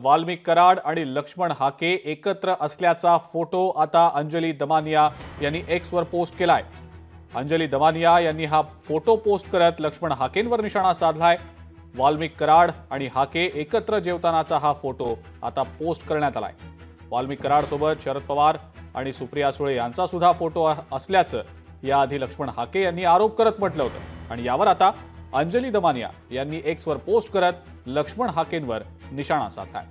वाल्मिक कराड आणि लक्ष्मण हाके एकत्र असल्याचा फोटो आता अंजली दमानिया यांनी एक्सवर पोस्ट केलाय। अंजली दमानिया यांनी हा फोटो पोस्ट करत लक्ष्मण हाकेंवर निशाणा साधलाय। वाल्मिक कराड आणि हाके एकत्र जेवतानाचा हा फोटो आता पोस्ट करण्यात आलाय। वाल्मिक कराड सोबत शरद पवार आणि सुप्रिया सुळे यांचा सुद्धा फोटो असल्याचं याआधी लक्ष्मण हाके यांनी आरोप करत म्हटलं होतं आणि यावर आता अंजली दमानिया यांनी एक्सवर पोस्ट करत लक्ष्मण हाकेंवर निशाणा साधलाय।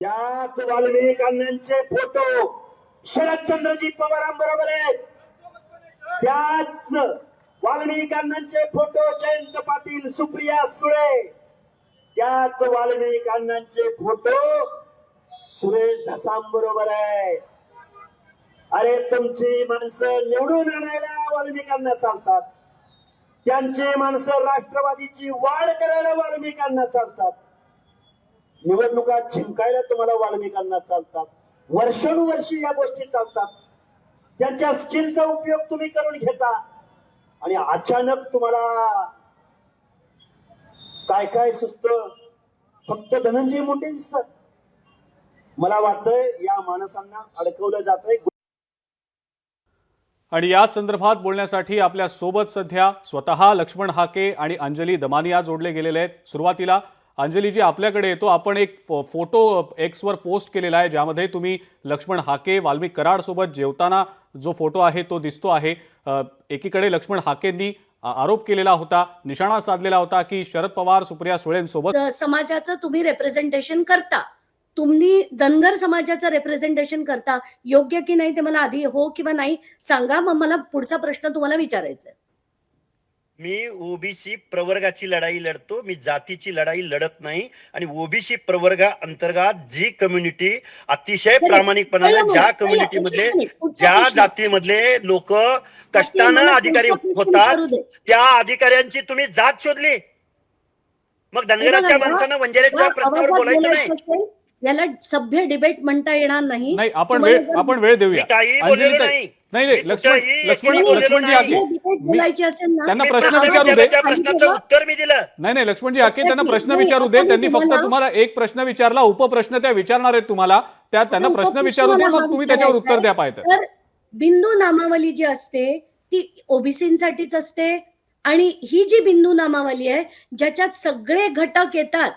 त्याच वाल्मिक अण्णांचे फोटो शरदचंद्रजी पवारांबरोबर आहेत। त्याच वाल्मिक अण्णांचे फोटो जयंत पाटील, सुप्रिया सुळे, त्याच वाल्मिक अण्णांचे फोटो सुरेश धसांबरोबर आहे। अरे तुमची माणसं निवडून आणायला वाल्मिकांना चालतात, त्यांचे माणसं राष्ट्रवादीची वाढ करायला वाल्मिकांना चालतात, निवडणुका जिंकायला तुम्हाला वाल्मिकांना चालतात, वर्षानुवर्षी या गोष्टी चालतात। त्यांच्या स्किलचा उपयोग तुम्ही करून घेता आणि अचानक तुम्हाला काय काय सुचतं, फक्त धनंजय मुंडे दिसतात। मला वाटतंय या माणसांना अडकवलं जातंय। आणि या संदर्भात बोलण्यासाठी आपल्या सोबत सध्या स्वतः लक्ष्मण हाके आणि अंजली दमानिया जोडले गेलेले आहेत। सुरुवातीला अंजलीजी आपल्याकडे येतो। आपण एक फोटो एक्सवर पोस्ट केलेला आहे ज्यामध्ये तुम्ही लक्ष्मण हाके वाल्मिक कराड सोबत जेवताना जो फोटो आहे तो दिसतो आहे। एकीकडे लक्ष्मण हाकेंनी आरोप केलेला होता, निशाणा साधलेला होता की शरद पवार सुप्रिया सुळेंसोबत समाजाचं तुम्ही रिप्रेझेंटेशन करता, तुम्ही धनगर समाजाचं रिप्रेझेंटेशन करता, योग्य की नाही ते मला आधी हो किंवा नाही सांगा, मग मला पुढचा प्रश्न तुम्हाला विचारायचा आहे। मी ओबीसी प्रवर्गाची लढाई लढतो, मी जातीची लढाई लढत नाही। आणि ओबीसी प्रवर्गा अंतर्गत जी कम्युनिटी अतिशय प्रामाणिकपणाने ज्या कम्युनिटी मधले ज्या जातीमधले लोक कष्टानं अधिकारी होतात त्या अधिकाऱ्यांची तुम्ही जात शोधली, मग धनगराच्या माणसानं वंजाऱ्याच्या प्रश्नावर बोलायचं नाही। याला सभ्य डिबेट म्हणता येणार नाही। नाही, आपण वेळ देऊया। बोललेलो नाही। नाही लक्ष्मणजी हाके बोलायची असेल ना त्यांना प्रश्न विचारू दे। प्रश्नाचं उत्तर मी दिलं। नाही लक्ष्मणजी हाके त्यांना प्रश्न विचारू दे। त्यांनी फक्त तुम्हाला एक प्रश्न विचारला, उपप्रश्न त्या विचारणार आहेत तुम्हाला, त्या त्यांना प्रश्न विचारू दे, मग तुम्ही त्याच्यावर उत्तर द्या पाहिजे तर। बिंदू नामावली जी असते ती ओबीसींसाठीच असते आणि ही जी बिंदू नामावली आहे ज्याच्यात सगळे घटक येतात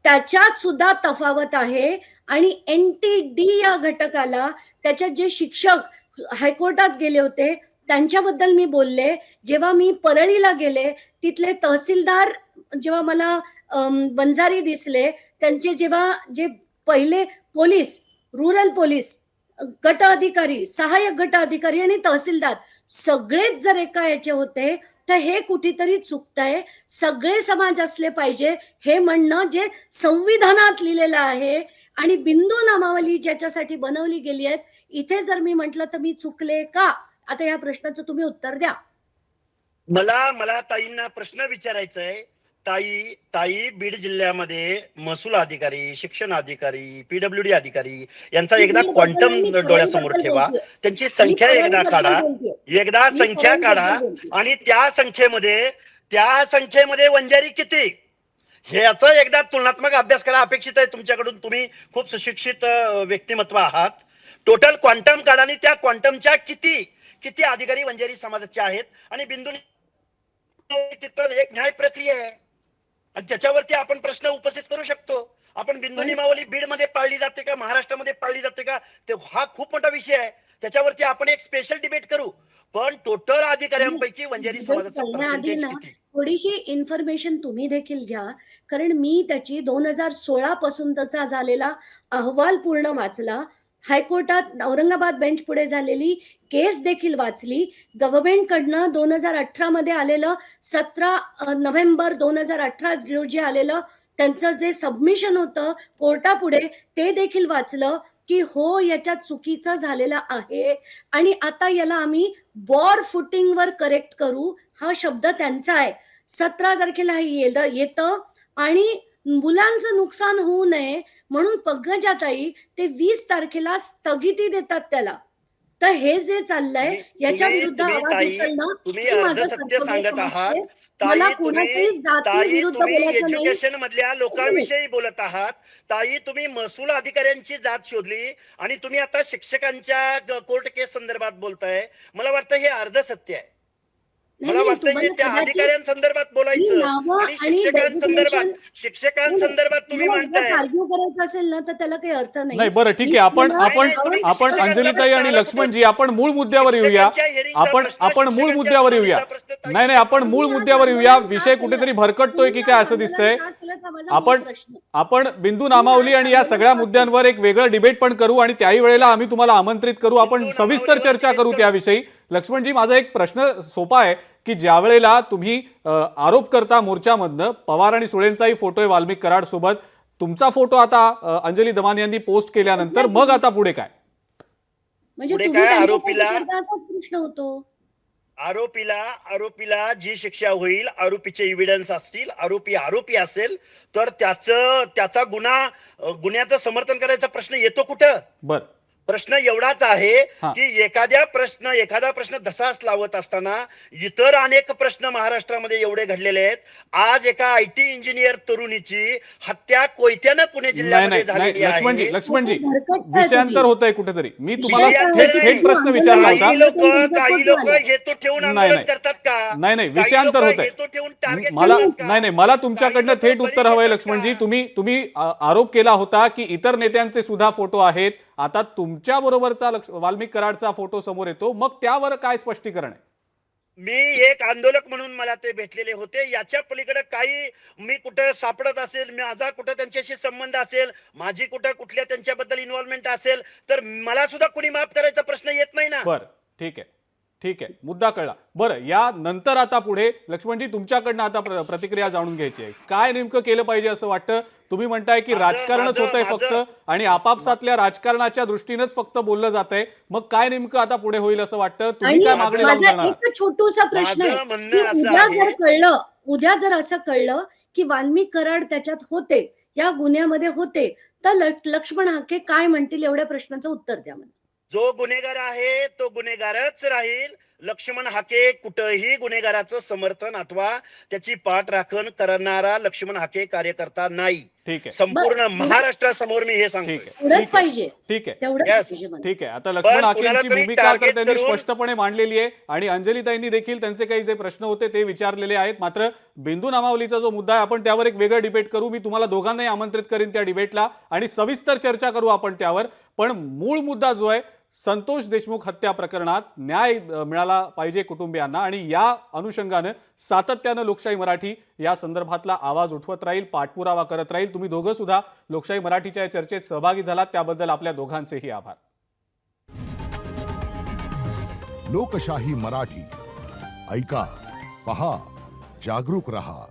त्याच्यात सुद्धा तफावत आहे। आणि NTD या घटकाला त्याच्यात जे शिक्षक हायकोर्टात गेले होते त्यांच्याबद्दल मी बोलले। जेव्हा मी परळीला गेले तिथले तहसीलदार जेव्हा मला वंजारी दिसले, त्यांचे जेव्हा जे पहिले पोलीस, रूरल पोलीस गट अधिकारी, सहाय्यक गट अधिकारी आणि तहसीलदार सगळेच जर एका याचे होते तर हे कुठेतरी चुकतंय। सगळे समाज असले पाहिजे हे म्हणणं जे संविधानात लिहिलेलं आहे आणि बिंदू नामावली ज्याच्यासाठी बनवली गेली आहे, इथे जर मी म्हटलं तर मी चुकले का? आता या प्रश्नाचं तुम्ही उत्तर द्या। मला ताईंना प्रश्न विचारायचा आहे। ताई बीड जिल्ह्यामध्ये महसूल अधिकारी, शिक्षण अधिकारी, पीडब्ल्यूडी अधिकारी यांचा एकदा क्वांटम डोळ्यासमोर ठेवा, त्यांची संख्या एकदा काढा आणि त्या संख्येमध्ये वंजारी किती हे याचा एकदा तुलनात्मक अभ्यास करा। अपेक्षित आहे तुमच्याकडून, तुम्ही खूप सुशिक्षित व्यक्तिमत्व आहात। टोटल क्वांटम काढा आणि त्या क्वांटमच्या किती अधिकारी वंजारी समाजाचे आहेत आणि बिंदू एक न्याय प्रक्रिया आहे आणि त्याच्यावरती आपण प्रश्न उपस्थित करू शकतो। आपण बिंदू नियमावली बीड मध्ये पाळली जाते का, महाराष्ट्रामध्ये पाळली जाते का, ते हा खूप मोठा विषय आहे, त्याच्यावरती आपण एक स्पेशल डिबेट करू। पण टोटल अधिकाऱ्यांपैकी वंजारी समाजाचा थोडीशी इन्फॉर्मेशन तुम्ही देखील घ्या, कारण मी त्याची 2016 पासूनचा झालेला अहवाल पूर्ण वाचला, हायकोर्टात औरंगाबाद बेंच पुढे झालेली केस देखील वाचली, गव्हर्नमेंट कडनं 2018 मध्ये आलेलं 17 नोव्हेंबर 2018 रोजी आलेलं त्यांचं जे सबमिशन होतं कोर्टापुढे ते देखील वाचलं की हो याच्यात चुकीचं झालेलं आहे आणि आता याला आम्ही वॉर फुटिंगवर करेक्ट करू, हा शब्द त्यांचा आहे। 17 तारखेला हे येतं आणि मुलांचं नुकसान होऊ नये म्हणून पंकजाताई ते 20 तारखेला स्थगिती देतात त्याला। तर हे जे चाललंय याच्या तुम्ही- विरुद्ध तुम्ही आवाज ताई, उचलणं तुम्ही हे माझं अर्धसत्य कर्तव्य सांगत आहात. समजते. मला ताई कुणाच्याही तुम्ही जाती विरुद्ध बोलायचं नाही. एज्युकेशन मधल्या लोकांविषयी बोलत आहात. ताई तुम्ही महसूल अधिकाऱ्यांची जात शोधली आणि तुम्ही आता शिक्षकांच्या कोर्ट केस संदर्भात बोलताय. मला वाटतं हे अर्धसत्य आहे. नाही, मला नाही, वाटतं हे तुम्हाला त्या कदाचित अधिकाऱ्यांसंदर्भात ही बोलायचं नावं आणि आणि शिक्षकांसंदर्भात designation- तुम्ही म्हणताय. आर्ग्यू करायचं असेल ना तर त्याला काही अर्थ नाही. नाही बरं ठीक मी आहे. आपण तुम्हाला- आपण तुम्ही आपण शिक्षकांचा अंजलीताई प्रश्न आणि आला लक्ष्मणजी आपण मूळ मुद्द्यावर येऊया. शिक्षकांच्या hearingचा आपण प्रश्न, आपण मूळ शिक्षकांच्या मुद्द्यावर येऊया. प्रश्न ताई- नाही नाही आपण मूळ मुद्द्यावर येऊया. विषय कुठेतरी भरकटतोय की काय असं दिसतंय. आपण बिंदू नामावली आणि या सगळ्या मुद्द्यांवर एक वेगळं डिबेट पण करू आणि त्याही वेळेला आम्ही तुम्हाला आमंत्रित करू. आपण सविस्तर चर्चा करू त्याविषयी. लक्ष्मणजी माझा एक प्रश्न सोपा आहे की ज्या वेळेला तुम्ही आरोप करता मोर्चामधनं पवार आणि सुळेंचाही फोटो आहे वाल्मिक कराड सोबत, तुमचा फोटो आता अंजली दमानिया यांनी पोस्ट केल्यानंतर मग आता पुढे काय? म्हणजे पुढे तुम्ही काय त्यांच्यासाठी आरोपीला- करता असाच प्रश्न होतो. आरोपीला जी शिक्षा होईल, आरोपीचे एव्हिडन्स असतील, आरोपी असेल तर त्याचा गुन्ह्याचं समर्थन करायचा प्रश्न येतो कुठं? बरं प्रश्न एवढाच आहे हा. की एखादा प्रश्न धसास लावत असताना इतर अनेक प्रश्न महाराष्ट्रामध्ये एवढे घडलेले आहेत. आज एका IT इंजिनियर तरुणीची हत्या कोयत्यानं पुणे नाही जिल्ह्यामध्ये नाही झालेली नाही आहे. लक्ष्मणजी भरकटताय विषयांतर तुम्ही. होतंय कुठेतरी. मी तुम्हाला विषयांतर थेट प्रश्न विचारला होता. काही लोक हेतू ठेवून नाही, आंदोलन नाही. करतात का? नाही, काही विषयांतर लोकं होतंय. हेतू ठेवून टार्गेट मला करतात का? नाही मला तुमच्याकडनं काही थेट लोकं उत्तर बळी हवंय घेतात लक्ष्मणजी. का? तुम्ही आरोप केला होता की इतर नेत्यांचे सुद्धा फोटो आहेत. आता तुमच्या बरोबरचा वाल्मिक कराडचा फोटो समोर येतो, मग त्यावर काय स्पष्टीकरण आहे? मी एक आंदोलक म्हणून मला ते भेटलेले होते. याच्या पलीकडे काही मी कुठं सापडत असेल, माझा कुठं त्यांच्याशी संबंध असेल, माझी कुठं कुठल्या त्यांच्याबद्दल इन्व्हॉल्वमेंट असेल तर मला सुद्धा कुणी माफ करायचा प्रश्न येत नाही ना. बरं ठीक आहे मुद्दा कळला. बरं या नंतर आता पुढे लक्ष्मणजी तुमच्याकडनं आता प्रतिक्रिया जाणून घ्यायची आहे. काय नेमकं केलं पाहिजे असं वाटतं? तुम्ही म्हणताय की राजकारणच होतंय फक्त आणि आपापसातल्या राजकारणाच्या दृष्टीनेच फक्त बोललं जातंय. मग काय नेमकं आता पुढे होईल असं वाटतं? तुम्ही आणि काय मागणी लावून माझा जाणार? एक छोटूसा प्रश्न माझं आहे म्हणणं की असं आहे- उद्या जर असं कळलं की वाल्मिक कराड त्याच्यात होते, या गुन्ह्यामध्ये होते, तर लक्ष्मण हाके काय म्हणतील एवढ्या प्रश्नाचं उत्तर द्या मला. जो गुन्हेगार आहे तो गुन्हेगारच राहील. लक्ष्मण हाके कुठंही गुन्हेगाराचं समर्थन अथवा त्याची पाठराखण करणारा लक्ष्मण हाके कार्यकर्ता नाही. ठीक आहे संपूर्ण बरं. महाराष्ट्रासमोर मी हे सांगतो. ठीक आहे एवढंच ठीक आहे. पाहिजे, ठीक आहे तेवढंच Yes. पाहिजे मला. ठीक आहे. आता लक्ष्मण पण हाकेंची कुणाला तरी भूमिका तर target त्यांनी करून- स्पष्टपणे मांडलेली आहे आणि अंजलीताईंनी देखील त्यांचे काही जे प्रश्न होते ते विचारलेले आहेत. मात्र बिंदू नामावलीचा जो मुद्दा आहे आपण त्यावर एक वेगळं डिबेट करू. मी तुम्हाला दोघांनाही आमंत्रित करीन त्या डिबेटला आणि सविस्तर चर्चा करू आपण त्यावर. पण मूळ मुद्दा जो आहे संतोष देशमुख हत्या प्रकरणात न्याय मिळाला पाहिजे कुटुंबियांना आणि या अनुषंगानं सातत्यानं लोकशाही मराठी या संदर्भातला आवाज उठवत राहील, पाठपुरावा करत राहील. तुम्ही दोघं सुद्धा लोकशाही मराठीच्या या चर्चेत सहभागी झालात त्याबद्दल आपल्या दोघांचेही आभार. लोकशाही मराठी ऐका, पहा, जागरूक रहा.